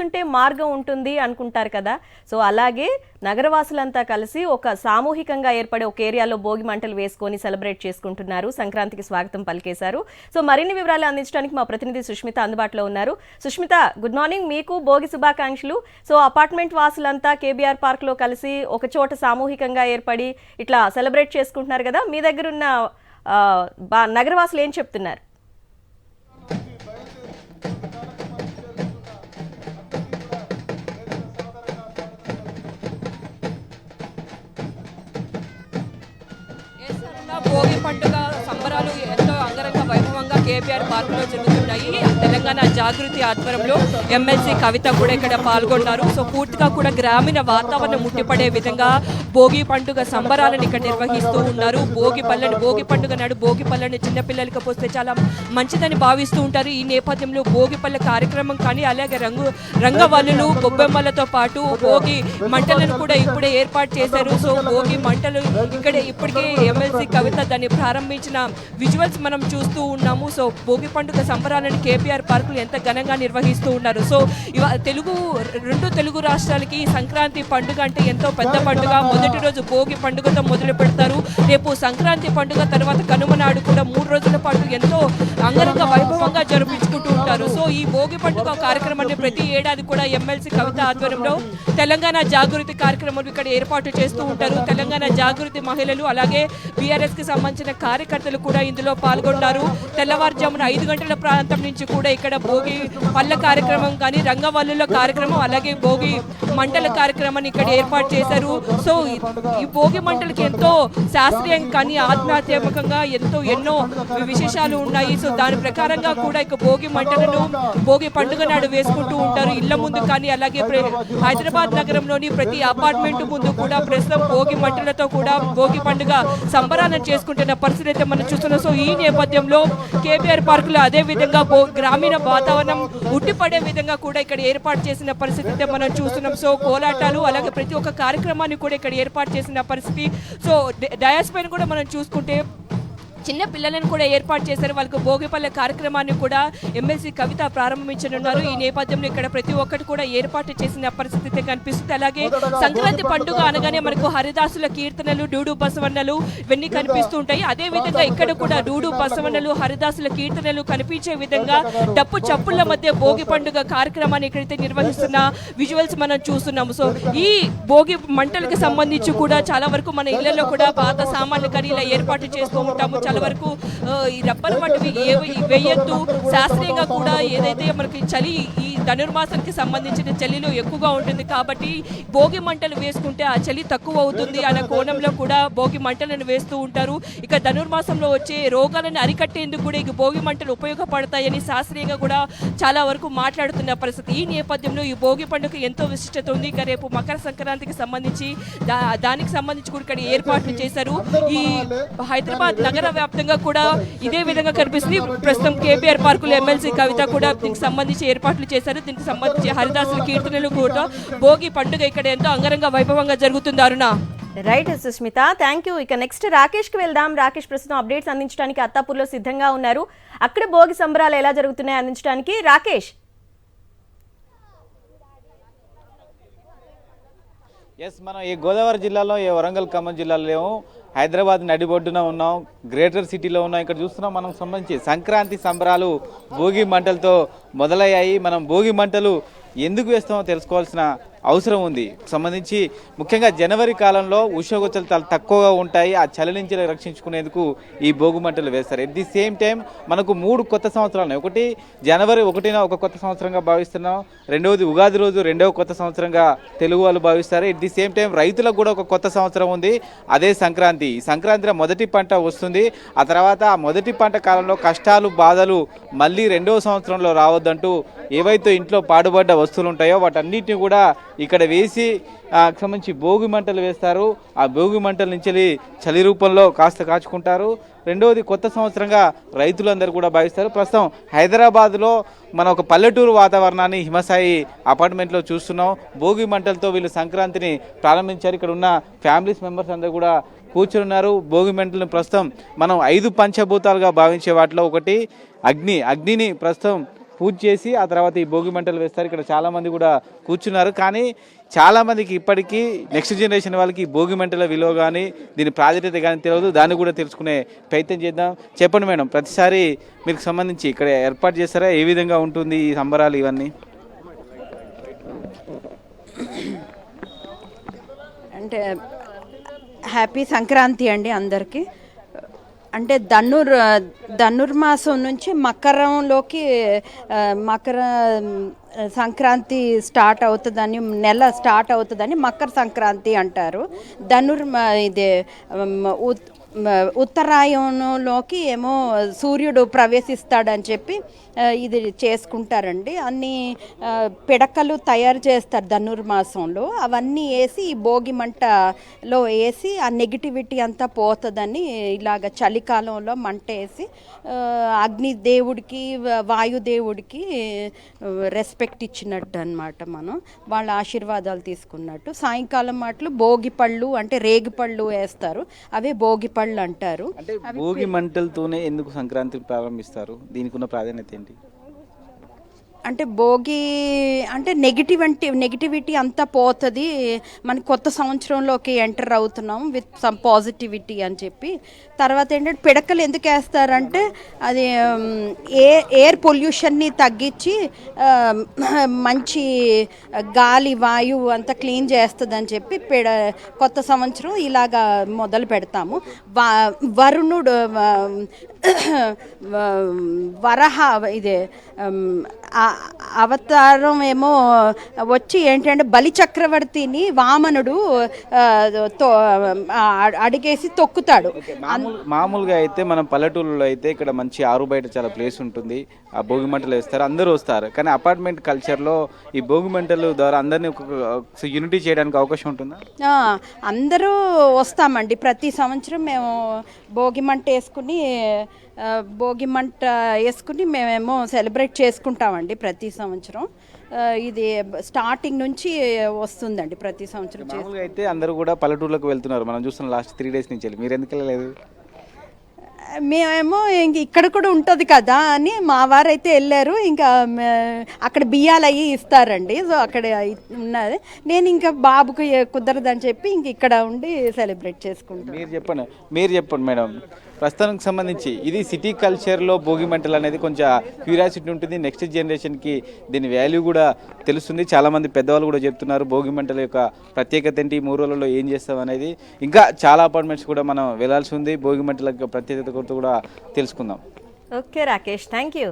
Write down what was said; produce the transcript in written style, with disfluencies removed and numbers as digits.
ఉంటే మార్గం ఉంటుంది అనుకుంటారు కదా. సో అలాగే నగరవాసులంతా కలిసి ఒక సామూహికంగా ఏర్పడే ఒక ఏరియాలో భోగి మంటలు వేసుకొని సెలబ్రేట్ చేసుకుంటున్నారు. సంక్రాంతికి స్వాగతం పలికేశారు. సో మరిన్ని వివరాలు అందించడానికి మా ప్రతినిధి సుష్మిత అందుబాటులో ఉన్నారు. సుష్మిత, గుడ్ మార్నింగ్, మీకు భోగి శుభాకాంక్షలు. సో అపార్ట్మెంట్ వాసులంతా కేబీఆర్ పార్క్ లో కలిసి ఒక చోట సామూహికంగా ఏర్పడి ఇట్లా సెలబ్రేట్ చేసుకుంటున్నారు కదా. మీ దగ్గర ఉన్న నగరవాసులు ఏం చెప్తున్నారు? భోగి పండుగ సంబరాలు ఎంతో అంగరంగ వైభవంగా కేబీఆర్ పార్కులో జరుగుతున్నాయి. తెలంగాణ జాగృతి ఆధ్వర్యంలో ఎమ్మెల్సీ కవిత కూడా ఇక్కడ పాల్గొన్నారు. సో పూర్తిగా కూడా గ్రామీణ వాతావరణం ముట్టిపడే విధంగా భోగి పండుగ సంబరాలను ఇక్కడ నిర్వహిస్తూ ఉన్నారు. భోగి పండుగ నాడు భోగి పళ్ళని చిన్నపిల్లలకి పోస్తే చాలా మంచిదని భావిస్తూ ఉంటారు. ఈ నేపథ్యంలో భోగి పళ్ళ కార్యక్రమం కానీ అలాగే రంగవల్లులు గొబ్బెమ్మలతో పాటు భోగి మంటలను కూడా ఇప్పుడే ఏర్పాటు చేశారు. సో భోగి మంటలు ఇక్కడ ఇప్పటికే ఎమ్మెల్సీ కవిత దాన్ని ప్రారంభించిన విజువల్స్ మనం చూస్తూ ఉన్నాము. సో భోగి పండుగ సంబరాలను కేబీఆర్ పార్కులు ఎంత ఘనంగా నిర్వహిస్తూ ఉన్నారు. సో రెండు తెలుగు రాష్ట్రాలకి సంక్రాంతి పండుగ అంటే ఎంతో పెద్ద పండుగ. మొదటి రోజు భోగి పండుగతో మొదలు పెడతారు. రేపు సంక్రాంతి పండుగ తర్వాత కనుమ నాడు కూడా 3 రోజుల పాటు ఎంతో అంగరంగ వైభవంగా జరిపించుకుంటూ ఉంటారు. సో ఈ భోగి పండుగ కార్యక్రమాన్ని ప్రతి ఏడాది కూడా ఎమ్మెల్సీ కవిత ఆధ్వర్యంలో తెలంగాణ జాగృతి కార్యక్రమం ఇక్కడ ఏర్పాటు చేస్తూ ఉంటారు. తెలంగాణ జాగృతి మహిళలు అలాగే బీఆర్ఎస్ కి సంబంధించిన కార్యకర్తలు కూడా ఇందులో పాల్గొన్నారు. తెల్లవారుజామున 5 గంటల ప్రాంతం నుంచి కూడా ఇక్కడ భోగి పళ్ళ కార్యక్రమం కానీ రంగవల్లుల కార్యక్రమం అలాగే భోగి మంటల కార్యక్రమాన్ని ఇక్కడ ఏర్పాటు చేశారు. సో ఈ భోగి మంటలకి ఎంతో శాస్త్రీయం కానీ ఆధ్యాత్మికంగా ఎన్నో విశేషాలు ఉన్నాయి. సో దాని ప్రకారంగా కూడా ఇక భోగి మంటలను భోగి పండుగ నాడు వేసుకుంటూ ఉంటారు. ఇళ్ల ముందు కానీ అలాగే హైదరాబాద్ నగరంలోని ప్రతి అపార్ట్మెంట్ ముందు కూడా ప్రస్తుతం భోగి మంటలతో కూడా భోగి పండుగ సంబరాలను చేసుకుంటున్న పరిస్థితి అయితే మనం చూస్తున్నాం. సో ఈ నేపథ్యంలో కేబీఆర్ పార్కులో అదే విధంగా గ్రామీణ వాతావరణం ఉట్టిపడే విధంగా కూడా ఇక్కడ ఏర్పాటు చేసిన పరిస్థితి అయితే మనం చూస్తున్నాం. సో కోలాటాలు అలాగే ప్రతి ఒక్క కార్యక్రమాన్ని కూడా ఇక్కడ ఏర్పాటు చేసిన పరిస్థితి. సో డయాస్ పైన కూడా మనం చూసుకుంటే చిన్న పిల్లలను కూడా ఏర్పాటు చేశారు. వాళ్ళకు భోగిపల్లె కార్యక్రమాన్ని కూడా ఎమ్మెల్సీ కవిత ప్రారంభించనున్నారు. ఈ నేపథ్యంలో ఇక్కడ ప్రతి ఒక్కటి కూడా ఏర్పాటు చేసిన పరిస్థితి కనిపిస్తుంది. అలాగే సంక్రాంతి పండుగ అనగానే మనకు హరిదాసుల కీర్తనలు డూడు బసవన్నలు ఇవన్నీ కనిపిస్తూ ఉంటాయి. అదే విధంగా ఇక్కడ కూడా డూడు బసవన్నలు హరిదాసుల కీర్తనలు కనిపించే విధంగా డప్పు చప్పుళ్ల మధ్య భోగి పండుగ కార్యక్రమాన్ని ఇక్కడైతే నిర్వహిస్తున్న విజువల్స్ మనం చూస్తున్నాము. సో ఈ భోగి మంటలకు సంబంధించి కూడా చాలా వరకు మన ఇళ్లలో కూడా పాత సామాన్లు కానీ ఇలా ఏర్పాటు చేస్తూ ఉంటాము. చాలా వరకు ఈ రబ్బర్ వంటివి వేయొద్దు. శాస్త్రీయంగా కూడా ఏదైతే మనకి చలి ఈ ధనుర్మాసానికి సంబంధించిన చలిలో ఎక్కువగా ఉంటుంది కాబట్టి భోగి మంటలు వేసుకుంటే ఆ చలి తక్కువ అవుతుంది అన్న కోణంలో కూడా భోగి మంటలను వేస్తూ ఉంటారు. ఇక ధనుర్మాసంలో వచ్చే రోగాలను అరికట్టేందుకు కూడా ఇక భోగి మంటలు ఉపయోగపడతాయని శాస్త్రీయంగా కూడా చాలా వరకు మాట్లాడుతున్న పరిస్థితి. ఈ నేపథ్యంలో ఈ భోగి పండుగ ఎంతో విశిష్టత ఉంది. ఇక రేపు మకర సంక్రాంతికి సంబంధించి దానికి సంబంధించి కూడా ఇక్కడ ఏర్పాట్లు చేశారు. ఈ హైదరాబాద్ నగర వ్యాప్తంగా కూడా ఇదే విధంగా కనిపిస్తుంది. ప్రస్తుతం కేబీఆర్ పార్కులో ఎమ్మెల్సీ కవిత కూడా దీనికి సంబంధించి ఏర్పాట్లు చేశారు. దీనికి సంబంధించి హరిదాసుల కీర్తనలు కూడా భోగి పండుగ ఇక్కడ ఎంతో అంగరంగ వైభవంగా జరుగుతుంది. అరుణ, రైట్ సుష్మిత, థ్యాంక్ యూ. ఇక నెక్స్ట్ రాకేష్ కి వెళ్దాం. రాకేష్ ప్రస్తుతం అప్డేట్స్ అందించడానికి అత్తాపూర్లో సిద్ధంగా ఉన్నారు. అక్కడ భోగి సంబరాలు ఎలా జరుగుతున్నాయి అందించడానికి రాకేష్. మనం ఈ గోదావరి జిల్లాలో ఈ వరంగల్ ఖమ్మం జిల్లాలో లేము, హైదరాబాద్ నడిబొడ్డున ఉన్నాం, గ్రేటర్ సిటీలో ఉన్నాం. ఇక్కడ చూస్తున్నాం మనం సంబంధించి సంక్రాంతి సంబరాలు భోగి మంటలతో మొదలయ్యాయి. మనం భోగి మంటలు ఎందుకు వేస్తామో తెలుసుకోవాల్సిన అవసరం ఉంది. సంబంధించి ముఖ్యంగా జనవరి కాలంలో ఉష్ణోగ్రతలు చాలా తక్కువగా ఉంటాయి. ఆ చలి నుంచి రక్షించుకునేందుకు ఈ భోగి మంటలు వేస్తారు. ఎట్ ది సేమ్ టైం మనకు 3 కొత్త సంవత్సరాలు. ఒకటి జనవరి 1న ఒక కొత్త సంవత్సరంగా భావిస్తున్నాం. రెండవది ఉగాది రోజు రెండవ కొత్త సంవత్సరంగా తెలుగు వాళ్ళు భావిస్తారు. ఎట్ ది సేమ్ టైం రైతులకు కూడా ఒక కొత్త సంవత్సరం ఉంది, అదే సంక్రాంతి. సంక్రాంతిలో మొదటి పంట వస్తుంది. ఆ తర్వాత ఆ మొదటి పంట కాలంలో కష్టాలు బాధలు మళ్ళీ రెండవ సంవత్సరంలో రావద్దంటూ ఏవైతే ఇంట్లో పాడుబడ్డ వస్తువులు ఉంటాయో వాటన్నిటిని కూడా ఇక్కడ వేసి సంబంధించి భోగి మంటలు వేస్తారు. ఆ భోగి మంటల నుంచి చలి రూపంలో కాస్త కాచుకుంటారు. రెండవది కొత్త సంవత్సరంగా రైతులందరూ కూడా భావిస్తారు. ప్రస్తుతం హైదరాబాద్లో మన ఒక పల్లెటూరు వాతావరణాన్ని హిమసాయి అపార్ట్మెంట్లో చూస్తున్నాం. భోగి మంటలతో వీళ్ళు సంక్రాంతిని ప్రారంభించారు. ఇక్కడ ఉన్న ఫ్యామిలీస్ మెంబర్స్ అందరూ కూడా కూర్చున్నారు. భోగి మంటలను ప్రస్తుతం మనం 5 పంచభూతాలుగా భావించే వాటిలో ఒకటి అగ్ని. అగ్నిని ప్రస్తుతం పూజ చేసి ఆ తర్వాత ఈ భోగి మంటలు వేస్తారు. ఇక్కడ చాలా మంది కూడా కూర్చున్నారు. కానీ చాలా మందికి ఇప్పటికీ నెక్స్ట్ జనరేషన్ వాళ్ళకి ఈ భోగి మంటల విలువ కానీ దీని ప్రాధాన్యత కానీ తెలియదు. దాన్ని కూడా తెలుసుకునే ప్రయత్నం చేద్దాం. చెప్పండి మేడం, ప్రతిసారి మీకు సంబంధించి ఇక్కడ ఏర్పాటు చేస్తారా? ఏ విధంగా ఉంటుంది ఈ సంబరాలు ఇవన్నీ? అంటే హ్యాపీ సంక్రాంతి అండి అందరికీ. అంటే ధనుర్మాసం నుంచి మకరంలోకి మకర సంక్రాంతి స్టార్ట్ అవుతుందని, నెల స్టార్ట్ అవుతుందని మకర సంక్రాంతి అంటారు. ఇదే ఉత్తరాయణంలోకి ఏమో సూర్యుడు ప్రవేశిస్తాడని చెప్పి ఇది చేసుకుంటారండి. అన్ని పిడకలు తయారు చేస్తారు ధనుర్మాసంలో. అవన్నీ వేసి ఈ భోగి మంటలో వేసి ఆ నెగిటివిటీ అంతా పోతుందని ఇలాగ చలికాలంలో మంట వేసి అగ్నిదేవుడికి వాయుదేవుడికి రెస్పెక్ట్ ఇచ్చినట్టు అనమాట. మనం వాళ్ళ ఆశీర్వాదాలు తీసుకున్నట్టు. సాయంకాలం మాటలు భోగి పళ్ళు అంటే రేగి పళ్ళు వేస్తారు, అవే భోగి పళ్ళు అంటారు. అంటే భోగి మంటలతోనే ఎందుకు సంక్రాంతి ప్రారంభిస్తారు? దీనికి ఉన్న ప్రాధాన్యత ఏంటి? అంటే భోగి అంటే నెగిటివిటీ అంతా పోతుంది, మనకి కొత్త సంవత్సరంలోకి ఎంటర్ అవుతున్నాం విత్ సమ్ పాజిటివిటీ అని చెప్పి. తర్వాత ఏంటంటే పిడకలు ఎందుకు వేస్తారంటే అది ఎయిర్ పొల్యూషన్ని తగ్గించి మంచి గాలి వాయువు అంతా క్లీన్ చేస్తుంది అని చెప్పి కొత్త సంవత్సరం ఇలాగా మొదలు పెడతాము. వరుణుడు వరహ ఇదే అవతారం ఏమో వచ్చి ఏంటంటే బలి చక్రవర్తిని వామనుడు అడిగేసి తొక్కుతాడు. మామూలుగా అయితే మనం పల్లెటూళ్ళలో అయితే ఇక్కడ మంచి ఆరు బయట చాలా ప్లేస్ ఉంటుంది, ఆ భోగి మంటలు వేస్తారు, అందరూ వస్తారు. కానీ అపార్ట్మెంట్ కల్చర్లో ఈ భోగి మంటలు ద్వారా అందరినీ యూనిటీ చేయడానికి అవకాశం ఉంటుందా? అందరూ వస్తామండి. ప్రతి సంవత్సరం మేము భోగి మంట వేసుకుని మేమేమో సెలబ్రేట్ చేసుకుంటామండి ప్రతి సంవత్సరం. ఇది స్టార్టింగ్ నుంచి వస్తుందండి ప్రతి సంవత్సరం. మామూలుగా అయితే అందరూ కూడా పల్లెటూర్లకు వెళ్తున్నారు, మనం చూస్తున్నాం లాస్ట్ 3 days నుంచి. మీరు ఎందుకు వెళ్ళలేదు? మేమేమో ఇంక ఇక్కడ కూడా ఉంటుంది కదా అని మా వారైతే వెళ్ళారు. ఇంకా అక్కడ బియ్యాలు అవి ఇస్తారండి, సో అక్కడ ఉన్నది. నేను ఇంకా బాబుకి కుదరదని చెప్పి ఇంక ఇక్కడ ఉండి సెలబ్రేట్ చేసుకుంటాను. మీరు చెప్పండి మేడం, ప్రస్తుతానికి సంబంధించి ఇది సిటీ కల్చర్లో భోగి మంటలు అనేది కొంచెం క్యూరియాసిటీ ఉంటుంది. నెక్స్ట్ జనరేషన్కి దీని వాల్యూ కూడా తెలుస్తుంది. చాలామంది పెద్దవాళ్ళు కూడా చెప్తున్నారు భోగి మంటల యొక్క ప్రత్యేకత ఏంటి, 3 రోజులలో ఏం చేస్తాం అనేది. ఇంకా చాలా అపార్ట్మెంట్స్ కూడా మనం వెళ్ళాల్సి ఉంది. భోగి మంటల యొక్క ప్రత్యేకత కూడా తెలుసుకుందాం. Okay Rakesh, thank you.